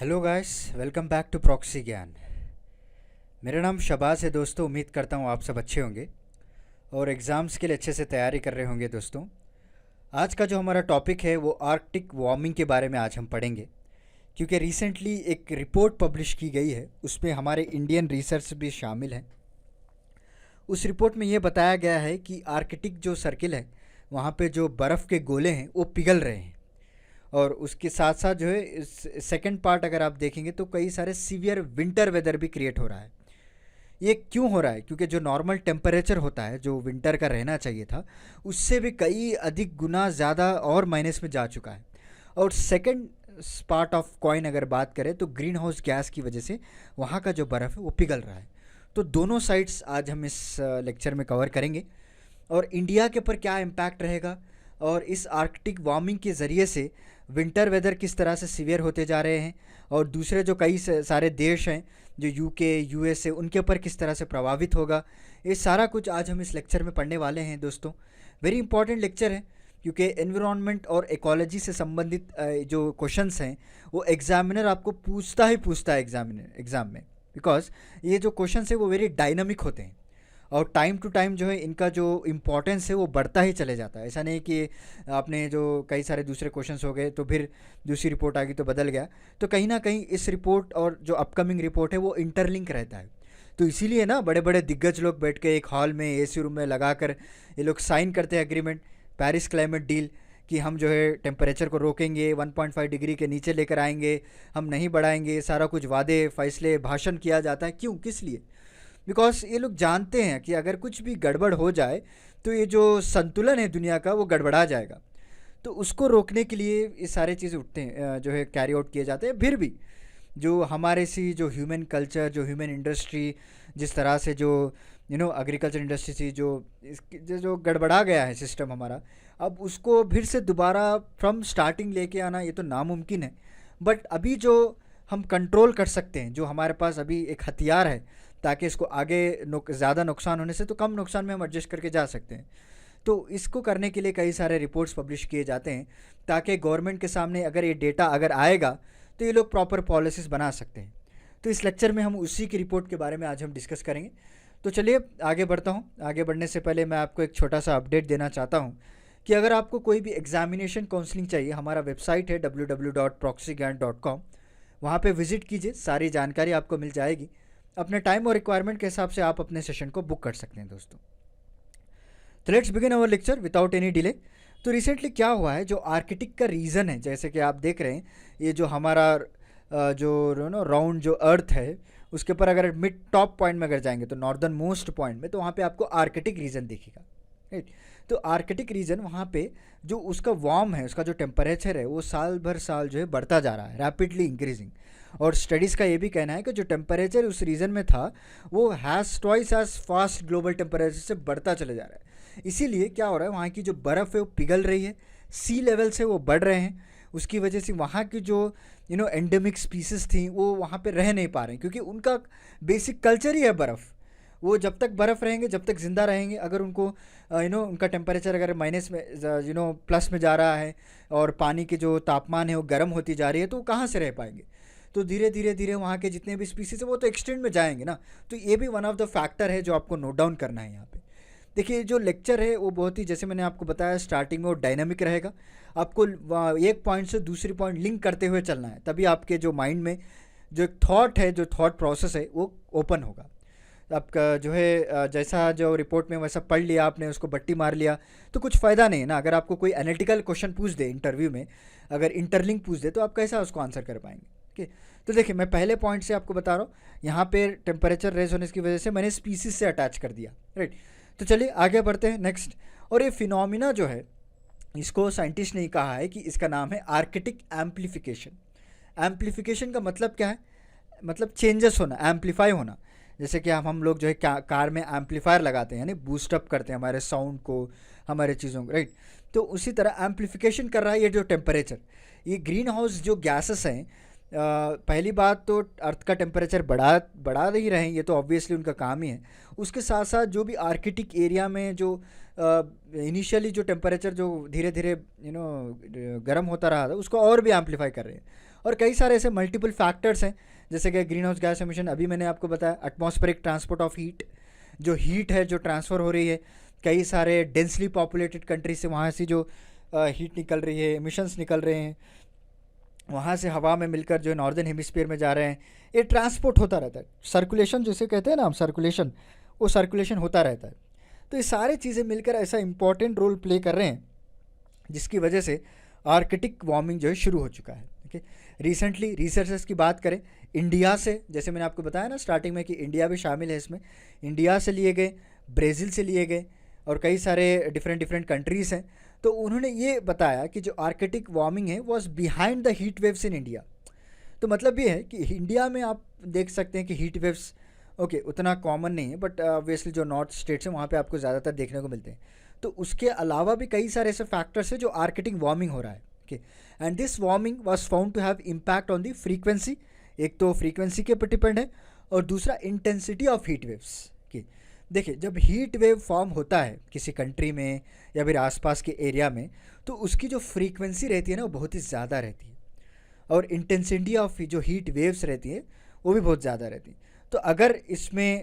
Hello guys, welcome back to Proxy Gyan. मेरा नाम शबाज़ है दोस्तों। उम्मीद करता हूँ आप सब अच्छे होंगे और एग्ज़ाम्स के लिए अच्छे से तैयारी कर रहे होंगे दोस्तों। आज का जो हमारा टॉपिक है वो आर्कटिक वार्मिंग के बारे में आज हम पढ़ेंगे, क्योंकि रिसेंटली एक रिपोर्ट पब्लिश की गई है, उसमें हमारे इंडियन रिसर्च भी शामिल हैं। उस रिपोर्ट में ये बताया गया है कि आर्कटिक जो सर्किल है वहाँ पे जो बर्फ़ के गोले हैं वो पिघल रहे हैं। और उसके साथ साथ जो है सेकंड पार्ट अगर आप देखेंगे तो कई सारे सीवियर विंटर वेदर भी क्रिएट हो रहा है। ये क्यों हो रहा है? क्योंकि जो नॉर्मल टेम्परेचर होता है जो विंटर का रहना चाहिए था, उससे भी कई अधिक गुना ज़्यादा और माइनस में जा चुका है। और सेकंड पार्ट ऑफ कॉइन अगर बात करें तो ग्रीन हाउस गैस की वजह से वहाँ का जो बर्फ़ है वो पिघल रहा है। तो दोनों साइड्स आज हम इस लेक्चर में कवर करेंगे और इंडिया के ऊपर क्या इम्पैक्ट रहेगा और इस आर्कटिक वार्मिंग के ज़रिए से विंटर वेदर किस तरह से सीवियर होते जा रहे हैं और दूसरे जो कई सारे देश हैं जो यूके यूएसए उनके ऊपर किस तरह से प्रभावित होगा, ये सारा कुछ आज हम इस लेक्चर में पढ़ने वाले हैं दोस्तों। वेरी इंपॉर्टेंट लेक्चर है क्योंकि एनवायरनमेंट और इकोलॉजी से संबंधित जो क्वेश्चंस हैं वो एग्जामिनर आपको पूछता है एग्ज़ाम में। बिकॉज ये जो क्वेश्चंस है वो वेरी डायनामिक होते हैं और टाइम टू टाइम जो है इनका जो इम्पोर्टेंस है वो बढ़ता ही चले जाता है। ऐसा नहीं कि आपने जो कई सारे दूसरे क्वेश्चंस हो गए तो फिर दूसरी रिपोर्ट आ गई तो बदल गया। तो कहीं ना कहीं इस रिपोर्ट और जो अपकमिंग रिपोर्ट है वो इंटरलिंक रहता है। तो इसीलिए ना बड़े बड़े दिग्गज लोग बैठ के एक हॉल में एसी रूम में लगा कर ये लोग साइन करते हैं एग्रीमेंट, पेरिस क्लाइमेट डील, कि हम जो है टेम्परेचर को रोकेंगे, 1.5 डिग्री के नीचे लेकर आएंगे, हम नहीं बढ़ाएंगे। सारा कुछ वादे फैसले भाषण किया जाता है। क्यों, किस लिए? बिकॉज ये लोग जानते हैं कि अगर कुछ भी गड़बड़ हो जाए तो ये जो संतुलन है दुनिया का वो गड़बड़ा जाएगा। तो उसको रोकने के लिए ये सारे चीज़ उठते हैं, जो है कैरी आउट किए जाते हैं। फिर भी जो हमारे सी जो ह्यूमन कल्चर, जो ह्यूमन इंडस्ट्री, जिस तरह से जो एग्रीकल्चर इंडस्ट्री थी, जो गड़बड़ा गया है सिस्टम हमारा, अब उसको फिर से दोबारा फ्रॉम स्टार्टिंग लेके आना ये तो नामुमकिन है। बट अभी जो हम कंट्रोल कर सकते हैं, जो हमारे पास अभी एक हथियार है ताकि इसको आगे ज़्यादा नुकसान होने से तो कम नुकसान में हम एडजस्ट करके जा सकते हैं। तो इसको करने के लिए कई सारे रिपोर्ट्स पब्लिश किए जाते हैं ताकि गवर्नमेंट के सामने अगर ये डेटा अगर आएगा तो ये लोग प्रॉपर पॉलिसीज़ बना सकते हैं। तो इस लेक्चर में हम उसी की रिपोर्ट के बारे में आज हम डिस्कस करेंगे। तो चलिए आगे बढ़ता हूँ। आगे बढ़ने से पहले मैं आपको एक छोटा सा अपडेट देना चाहता हूँ कि अगर आपको कोई भी एग्जामिनेशन काउंसलिंग चाहिए, हमारा वेबसाइट है www.proxygyan.com, वहाँ पे विज़िट कीजिए, सारी जानकारी आपको मिल जाएगी। अपने टाइम और रिक्वायरमेंट के हिसाब से आप अपने सेशन को बुक कर सकते हैं दोस्तों। तो let's begin our lecture without any delay. तो रिसेंटली क्या हुआ है, जो आर्कटिक का रीजन है, जैसे कि आप देख रहे हैं ये जो हमारा जो राउंड जो अर्थ है उसके ऊपर अगर मिड टॉप पॉइंट में अगर जाएंगे तो नॉर्दर्न मोस्ट पॉइंट में, तो वहाँ पे आपको आर्कटिक रीजन दिखेगा, राइट। तो आर्कटिक रीजन वहाँ पे जो उसका वार्म है, उसका जो टेम्परेचर है वो साल भर साल जो है बढ़ता जा रहा है, रैपिडली इंक्रीजिंग। और स्टडीज़ का ये भी कहना है कि जो टेम्परेचर उस रीजन में था वो has twice as fast global temperature से बढ़ता चले जा रहा है। इसीलिए क्या हो रहा है, वहाँ की जो बर्फ़ है वो पिघल रही है, सी लेवल से वो बढ़ रहे हैं। उसकी वजह से वहाँ की जो एंडेमिक स्पीसीज़ थी वो वहाँ पे रह नहीं पा रहे हैं, क्योंकि उनका बेसिक कल्चर ही है बर्फ़। वो जब तक बर्फ़ रहेंगे, जब तक ज़िंदा रहेंगे, अगर उनको उनका टेम्परेचर अगर माइनस में प्लस में जा रहा है और पानी की जो तापमान है वो गर्म होती जा रही है, तो वो कहाँ से रह पाएंगे? तो धीरे धीरे धीरे वहाँ के जितने भी स्पीसीज है वो तो एक्सटेंड में जाएंगे ना। तो ये भी वन ऑफ द फैक्टर है जो आपको नोट डाउन करना है यहाँ पे। देखिए जो लेक्चर है वो बहुत ही, जैसे मैंने आपको बताया स्टार्टिंग में, वो डायनामिक रहेगा। आपको एक पॉइंट से दूसरी पॉइंट लिंक करते हुए चलना है, तभी आपके जो माइंड में जो एक थॉट है, जो थॉट प्रोसेस है वो ओपन होगा। आपका जो है जैसा जो रिपोर्ट में वैसा पढ़ लिया आपने, उसको बट्टी मार लिया तो कुछ फ़ायदा नहीं है ना। अगर आपको कोई एनालिटिकल क्वेश्चन पूछ दे इंटरव्यू में, अगर इंटरलिंक पूछ दे, तो आप कैसा उसको आंसर कर पाएंगे? ओके, तो देखिए मैं पहले पॉइंट से आपको बता रहा हूँ, यहाँ पे टेम्परेचर रेज होने की वजह से मैंने स्पीसीज से अटैच कर दिया, राइट। तो चलिए आगे बढ़ते हैं नेक्स्ट। और ये फिनोमिना जो है, इसको साइंटिस्ट ने कहा है कि इसका नाम है आर्कटिक एम्प्लीफिकेशन। एम्प्लीफिकेशन का मतलब क्या है? मतलब चेंजेस होना, एम्पलीफाई होना। जैसे कि हम लोग जो है कार में एम्पलीफायर लगाते हैं, यानी बूस्टअप करते हैं हमारे साउंड को, हमारे चीज़ों को, राइट। तो उसी तरह एम्पलीफिकेशन कर रहा है ये जो टेम्परेचर। ये ग्रीन हाउस जो गैसेस हैं, पहली बात तो अर्थ का टेम्परेचर बढ़ा नहीं रहे हैं, ये तो ऑब्वियसली उनका काम ही है। उसके साथ साथ जो भी आर्कटिक एरिया में जो इनिशियली जो टेम्परेचर जो धीरे धीरे गर्म होता रहा था, उसको और भी एम्पलीफाई कर रहे हैं। और कई सारे ऐसे मल्टीपल फैक्टर्स हैं, जैसे कि ग्रीन हाउस गैस एमिशन, अभी मैंने आपको बताया, एटमॉस्फेरिक ट्रांसपोर्ट ऑफ हीट, जो हीट है जो ट्रांसफ़र हो रही है कई सारे डेंसली पॉपुलेटेड कंट्री से, वहाँ से जो हीट निकल रही है, एमिशंस निकल रहे हैं, वहाँ से हवा में मिलकर जो नॉर्दर्न हेमिस्फीयर में जा रहे हैं, ये ट्रांसपोर्ट होता रहता है, सर्कुलेशन जिसे कहते हैं ना हम, सर्कुलेशन, वो सर्कुलेशन होता रहता है। तो ये सारी चीज़ें मिलकर ऐसा इंपॉर्टेंट रोल प्ले कर रहे हैं, जिसकी वजह से आर्कटिक वार्मिंग जो है शुरू हो चुका है। ओके, रिसेंटली रिसर्चर्स की बात करें, इंडिया से, जैसे मैंने आपको बताया ना स्टार्टिंग में कि इंडिया भी शामिल है इसमें, इंडिया से लिए गए, ब्राज़ील से लिए गए और कई सारे डिफरेंट डिफरेंट कंट्रीज़ हैं। तो उन्होंने ये बताया कि जो आर्कटिक वार्मिंग है was behind the heat waves in India. तो मतलब ये है कि इंडिया में आप देख सकते हैं कि हीट वेव्स ओके उतना कॉमन नहीं है, बट ऑब्वियसली जो नॉर्थ स्टेट्स हैं वहाँ पे आपको ज़्यादातर देखने को मिलते हैं। तो उसके अलावा भी कई सारे ऐसे फैक्टर्स हैं जो आर्कटिक वार्मिंग हो रहा है। Okay, and this warming was found to have impact on the frequency, एक तो फ्रीक्वेंसी के ऊपर डिपेंड है और दूसरा intensity of heat waves. Okay, देखिए जब हीट वेव फॉर्म होता है किसी कंट्री में या फिर आसपास के एरिया में, तो उसकी जो फ्रीक्वेंसी रहती है ना वो बहुत ही ज़्यादा रहती है और इंटेंसिटी ऑफ जो हीट वेव्स रहती है वो भी बहुत ज़्यादा रहती है। तो अगर इसमें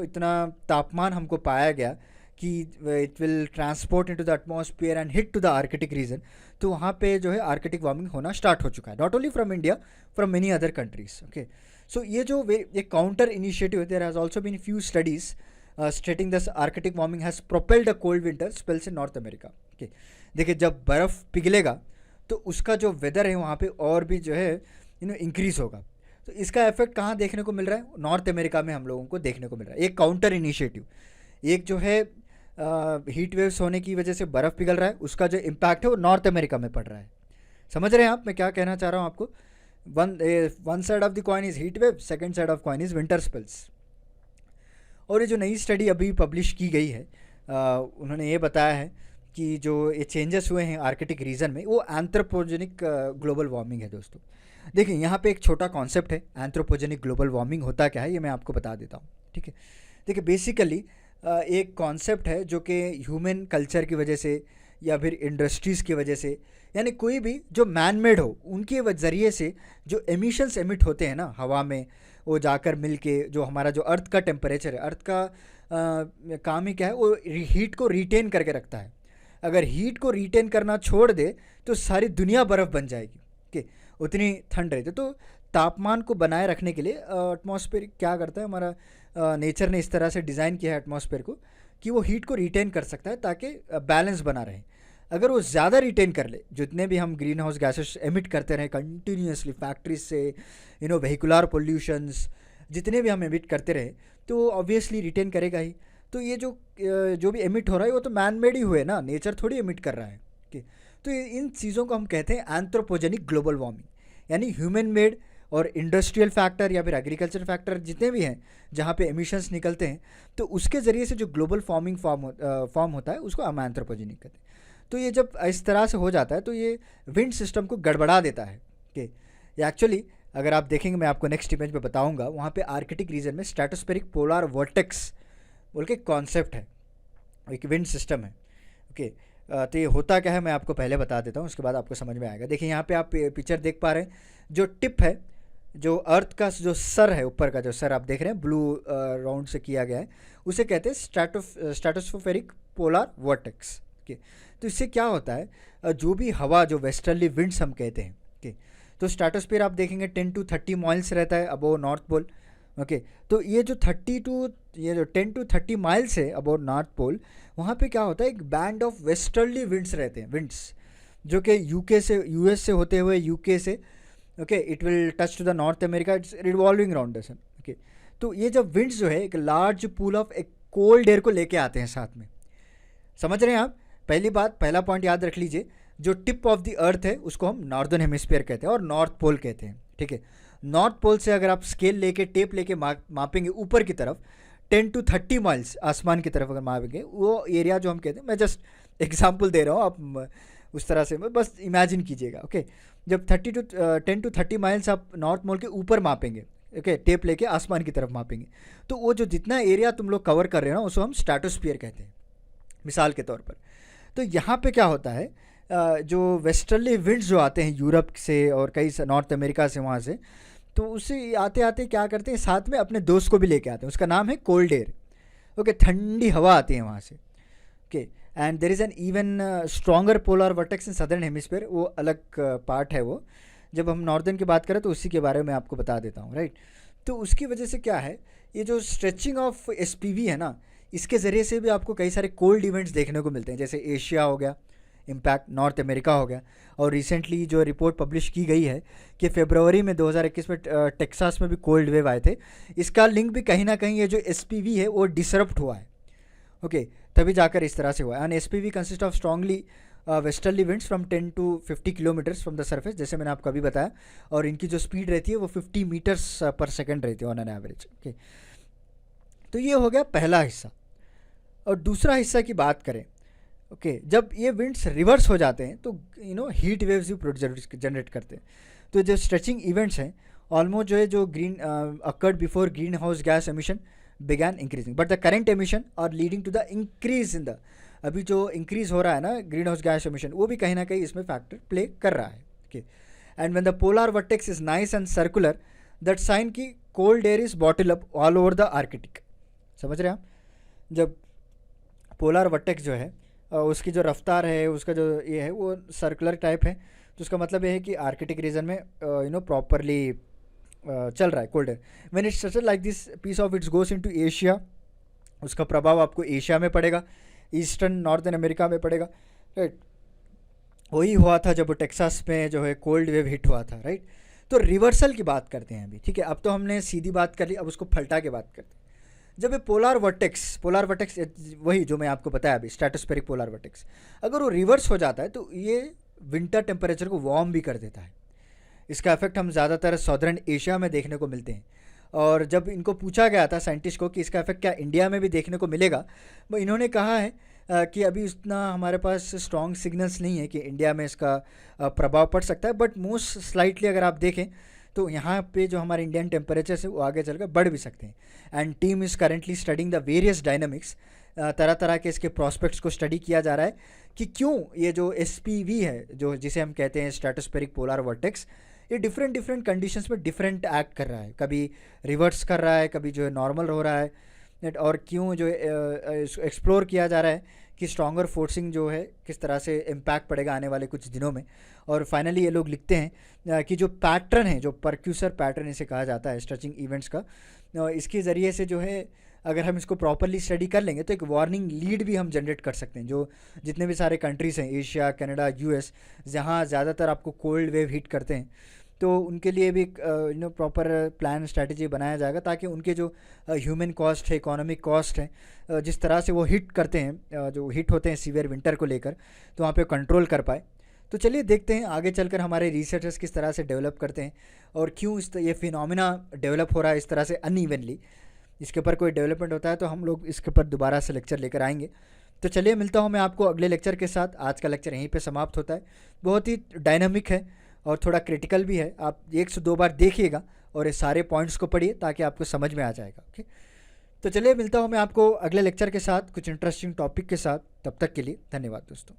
इतना तापमान हमको पाया गया कि it will transport into the atmosphere and hit to the Arctic region, तो वहाँ पे जो है आर्कटिक वार्मिंग होना स्टार्ट हो चुका है, not only from India, from many other countries. Okay, so ये जो एक काउंटर इनिशिएटिव है, there has also been few studies stating this Arctic warming has propelled a cold winter spells in North America. Okay, देखिए जब बर्फ़ पिघलेगा तो उसका जो वेदर है वहाँ पे और भी जो है इंक्रीज़ होगा। तो इसका इफेक्ट कहाँ देखने को मिल रहा है? नॉर्थ अमेरिका में हम लोगों को देखने को मिल रहा है। एक काउंटर इनिशिएटिव, एक जो है हीट वेव्स होने की वजह से बर्फ़ पिघल रहा है, उसका जो इम्पैक्ट है वो नॉर्थ अमेरिका में पड़ रहा है। समझ रहे हैं आप मैं क्या कहना चाह रहा हूँ आपको? One side of the coin is heat wave, second side of coin is winter spells. और ये जो नई स्टडी अभी पब्लिश की गई है, उन्होंने ये बताया है कि जो ये चेंजेस हुए हैं आर्कटिक रीजन में वो एंथ्रोपोजेनिक ग्लोबल वार्मिंग है। दोस्तों देखिए यहाँ पे एक छोटा कॉन्सेप्ट है, एंथ्रोपोजेनिक ग्लोबल वार्मिंग होता क्या है ये मैं आपको बता देता हूँ। ठीक है, देखिए बेसिकली एक कॉन्सेप्ट है जो कि ह्यूमन कल्चर की वजह से या फिर इंडस्ट्रीज़ की वजह से, यानी कोई भी जो मैन मेड हो उनके ज़रिए से जो एमिशंस एमिट होते हैं ना हवा में, वो जाकर मिल के जो हमारा जो अर्थ का टेम्परेचर है, अर्थ का काम ही क्या है, वो हीट को रिटेन करके रखता है। अगर हीट को रिटेन करना छोड़ दे तो सारी दुनिया बर्फ़ बन जाएगी। कि उतनी ठंड रहती है। तो तापमान को बनाए रखने के लिए एटमॉस्फेयर क्या करता है, हमारा नेचर ने इस तरह से डिज़ाइन किया है एटमॉस्फेयर को कि वो हीट को रिटेन कर सकता है ताकि बैलेंस बना रहे। अगर वो ज़्यादा रिटेन कर ले, जितने भी हम ग्रीन हाउस गैसेस एमिट करते रहें कंटिन्यूसली फैक्ट्रीज से, व्हीकुलर पोल्यूशंस जितने भी हम एमिट करते रहे, तो ऑब्वियसली रिटेन करेगा ही। तो ये जो भी एमिट हो रहा है वो तो मैन मेड ही हुए ना, नेचर थोड़ी एमिट कर रहा है। ठीक, तो इन चीज़ों को हम कहते हैं एंथ्रोपोजेनिक ग्लोबल वार्मिंग, यानी ह्यूमन मेड और इंडस्ट्रियल फैक्टर या फिर एग्रीकल्चर फैक्टर जितने भी हैं जहाँ पे एमिशंस निकलते हैं, तो उसके ज़रिए से जो ग्लोबल वार्मिंग फॉर्म होता है उसको हम एंथ्रोपोजेनिक कहते हैं। तो ये जब इस तरह से हो जाता है तो ये विंड सिस्टम को गड़बड़ा देता है। कि एक्चुअली अगर आप देखेंगे, मैं आपको नेक्स्ट इमेज में बताऊंगा, वहाँ पे आर्कटिक रीजन में स्ट्रेटोस्फेरिक पोलर वर्टेक्स बोल के कॉन्सेप्ट है, एक विंड सिस्टम है। ओके, तो ये होता क्या है मैं आपको पहले बता देता हूँ, उसके बाद आपको समझ में आएगा। देखिए यहाँ पे आप पिक्चर देख पा रहे हैं, जो टिप है, जो अर्थ का जो सर है, ऊपर का जो सर आप देख रहे हैं ब्लू राउंड से किया गया है, उसे कहते हैं स्ट्रेटोस्फेरिक पोलर वर्टेक्स। ओके, तो इससे क्या होता है, जो भी हवा, जो वेस्टर्ली विंड्स हम कहते हैं, ओके, तो स्ट्रेटोस्फीयर आप देखेंगे 10 to 30 माइल्स रहता है अबोव नॉर्थ पोल। ओके, तो ये जो 10 to 30 माइल्स है अबाउट नॉर्थ पोल, वहाँ पे क्या होता है, एक बैंड ऑफ वेस्टर्ली विंड्स रहते हैं, विंड्स जो कि यूके से, यूएस से होते हुए यूके से, okay, it will touch to the North America, it's revolving round the sun. Okay, तो ये जब विंड्स जो है एक लार्ज पूल ऑफ एक कोल्ड एयर को लेके आते हैं साथ में। समझ रहे हैं आप? पहली बात, पहला पॉइंट याद रख लीजिए, जो टिप ऑफ द अर्थ है उसको हम नॉर्दर्न हेमिस्फीयर कहते हैं और नॉर्थ पोल कहते हैं। ठीक है, नॉर्थ पोल से अगर आप स्केल लेके, टेप लेके मापेंगे ऊपर की तरफ 10 to 30 माइल्स आसमान की तरफ अगर मापेंगे, वो एरिया जो हम कहते हैं, मैं जस्ट एग्जांपल दे रहा हूँ, आप उस तरह से बस इमेजिन कीजिएगा। ओके, जब 10 to 30 माइल्स आप नॉर्थ पोल के ऊपर मापेंगे, ओके, टेप लेके आसमान की तरफ मापेंगे, तो वो जो जितना एरिया तुम लोग कवर कर रहे हो ना उसको हम स्ट्रेटोस्फीयर कहते हैं, मिसाल के तौर पर। तो यहाँ पे क्या होता है, जो वेस्टर्ली विंड्स जो आते हैं यूरोप से और कई नॉर्थ अमेरिका से वहाँ से, तो उसे आते आते क्या करते हैं साथ में अपने दोस्त को भी लेके आते हैं, उसका नाम है कोल्ड एयर। ओके, ठंडी हवा आती है वहाँ से। Okay, and there is an even stronger polar vertex in southern hemisphere, वो अलग पार्ट है वो। जब हम नॉर्दर्न की बात करें तो उसी के बारे में आपको बता देता हूँ, राइट। तो उसकी वजह से क्या है, ये जो स्ट्रेचिंग ऑफ एसपीवी है ना, इसके ज़रिए से भी आपको कई सारे कोल्ड इवेंट्स देखने को मिलते हैं, जैसे एशिया हो गया इम्पैक्ट, नॉर्थ अमेरिका हो गया, और रिसेंटली जो रिपोर्ट पब्लिश की गई है कि फरवरी में 2021 में टेक्सास में भी कोल्ड वेव आए थे। इसका लिंक भी कहीं ना कहीं ये जो एसपीवी है वो डिसरप्ट हुआ है। ओके, तभी जाकर इस तरह से हुआ है। And SPV consist of strongly westerly winds from 10 to 50 kilometres from the surface, जैसे मैंने आपको अभी बताया, और इनकी जो स्पीड रहती है वो 50 मीटर्स पर सेकेंड रहती है ऑन एन एवरेज। ओके, तो ये हो गया पहला हिस्सा। और दूसरा हिस्सा की बात करें, ओके, जब ये विंड्स रिवर्स हो जाते हैं तो हीट वेव्स भी जनरेट करते हैं। तो जो स्ट्रेचिंग इवेंट्स हैं ऑलमोस्ट जो है, जो green occurred before greenhouse gas emission began increasing, but the current emission are leading to the increase in the, अभी जो इंक्रीज हो रहा है ना ग्रीन हाउस गैस एमिशन, वो भी कहीं ना कहीं इसमें फैक्टर प्ले कर रहा है। Okay, and when the polar vortex is nice and circular, that sign की cold air is bottle up all over the Arctic. समझ रहे हैं आप? जब पोलर वर्टेक्स जो है उसकी जो रफ्तार है, उसका जो ये है वो सर्कुलर टाइप है, तो उसका मतलब ये है कि आर्कटिक रीजन में प्रॉपरली चल रहा है cold air. When it's such like this piece of it's goes into Asia, उसका प्रभाव आपको एशिया में पड़ेगा, ईस्टर्न नॉर्थन अमेरिका में पड़ेगा, राइट। वही हुआ था जब टेक्सास में जो है कोल्ड वेव हिट हुआ था, राइट। तो रिवर्सल की बात करते हैं अभी, ठीक है। अब तो हमने सीधी बात कर ली, अब उसको पलटा के बात करते हैं। जब ये पोलर वर्टेक्स वही जो मैं आपको बताया अभी, स्ट्रेटोस्फेरिक पोलर वर्टेक्स, अगर वो रिवर्स हो जाता है तो ये विंटर टेम्परेचर को वार्म भी कर देता है। इसका इफेक्ट हम ज़्यादातर सॉदर्न एशिया में देखने को मिलते हैं। और जब इनको पूछा गया था साइंटिस्ट को कि इसका इफेक्ट क्या इंडिया में भी देखने को मिलेगा, वो इन्होंने कहा है कि अभी उतना हमारे पास स्ट्रॉन्ग सिग्नल्स नहीं है कि इंडिया में इसका प्रभाव पड़ सकता है, बट मोस्ट स्लाइटली अगर आप देखें तो यहाँ पे जो हमारे इंडियन टेम्परेचर है वो आगे चलकर बढ़ भी सकते हैं। And team is currently studying the various dynamics, तरह तरह के इसके प्रॉस्पेक्ट्स को स्टडी किया जा रहा है कि क्यों ये जो एसपीवी है, जो जिसे हम कहते हैं स्ट्रेटोस्फेरिक पोलर वर्टेक्स, ये डिफरेंट डिफरेंट कंडीशंस में डिफरेंट एक्ट कर रहा है, कभी रिवर्स कर रहा है, कभी जो है नॉर्मल हो रहा है, और क्यों जो एक्सप्लोर किया जा रहा है कि स्ट्रॉन्गर फोर्सिंग जो है किस तरह से इम्पैक्ट पड़ेगा आने वाले कुछ दिनों में। और फाइनली ये लोग लिखते हैं कि जो पैटर्न है, जो परक्यूसर पैटर्न इसे कहा जाता है स्ट्रेचिंग इवेंट्स का, इसके ज़रिए से जो है अगर हम इसको प्रॉपरली स्टडी कर लेंगे तो एक वार्निंग लीड भी हम जनरेट कर सकते हैं। जो जितने भी सारे कंट्रीज़ हैं, एशिया, कनाडा, यूएस, जहाँ ज़्यादातर आपको कोल्ड वेव हिट करते हैं, तो उनके लिए भी प्रॉपर प्लान स्ट्रैटेजी बनाया जाएगा, ताकि उनके जो ह्यूमन कॉस्ट है, इकोनॉमिक कॉस्ट है, जिस तरह से वो हिट करते हैं, जो हिट होते हैं सीवियर विंटर को लेकर, तो वहाँ पे कंट्रोल कर पाए। तो चलिए देखते हैं आगे चलकर हमारे रिसर्चर्स किस तरह से डेवलप करते हैं और क्यों ये फिनोमिना डेवलप हो रहा है इस तरह से अनइवनली। इसके ऊपर कोई डेवलपमेंट होता है तो हम लोग इसके ऊपर दोबारा से लेक्चर लेकर आएंगे। तो चलिए मिलता हूँ मैं आपको अगले लेक्चर के साथ। आज का लेक्चर यहीं पे समाप्त होता है। बहुत ही डायनामिक है और थोड़ा क्रिटिकल भी है, आप 1 से 2 बार देखिएगा और ये सारे पॉइंट्स को पढ़िए ताकि आपको समझ में आ जाएगा। ओके, तो चलिए मिलता हूँ मैं आपको अगले लेक्चर के साथ कुछ इंटरेस्टिंग टॉपिक के साथ। तब तक के लिए धन्यवाद दोस्तों।